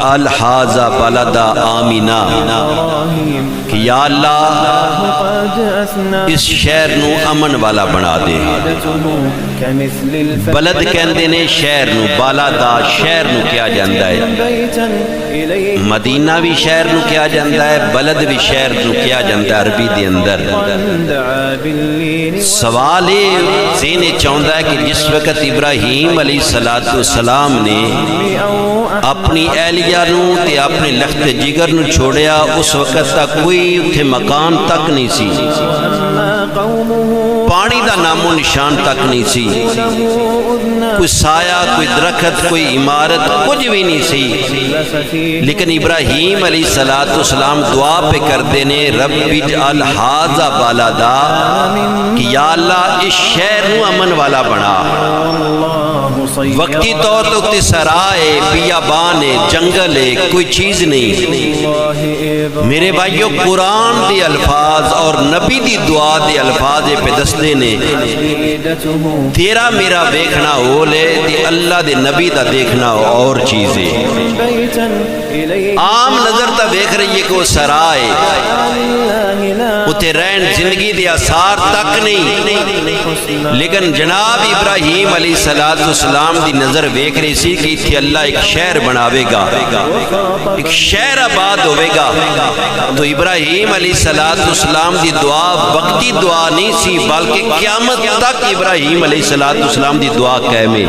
اجعل ھذا بلدا آمنا کہ یا اللہ اس شہر نو امن والا بنا دے۔ بلد کہندے نے شہر نو، بالدا شہر نو کیا جاندا ہے، مدینہ بھی شہر نو کیا جاندا ہے، بلد بھی شہر نو کیا جاندا ہے عربی دے اندر۔ سوال ذہن چاہندا ہے کہ جس وقت ابراہیم علیہ السلام نے اپنی اہلیہ نو تے اپنے لخت جگر نو چھوڑیا، اس وقت تک کوئی اتھے مکان تک نہیں سی، پانی دا نام و نشان تک نہیں سی، کوئی سایہ، کوئی درخت، کوئی عمارت، کچھ بھی نہیں سی۔ لیکن ابراہیم علیہ السلام دعا پہ کردے نے رب اجعل ھذا بلدا کہ یا اللہ اس شہر نو امن والا بنا۔ وقتی طور تو سرائے، بیابان ہے، جنگل ہے، کوئی چیز نہیں۔ میرے بھائیو قرآن دی الفاظ اور نبی دی دعا دی الفاظ پہ دستے نے تیرا میرا دیکھنا ہو لے تے اللہ دے نبی دا دیکھنا اور چیز ہے۔ عام نظر تا دیکھ رہی ہے کہ وہ سرائے اتے رہن زندگی دے آثار تک نہیں، لیکن جناب ابراہیم علیہ السلام دی نظر دیکھ رہی سی کہ اتھے اللہ ایک شہر بناوے گا، ایک شہر آباد ہوئے گا۔ تو ابراہیم علیہ السلام دی دعا وقتی دعا نہیں سی بلکہ قیامت تک ابراہیم علیہ السلام دی دعا قائم ہے۔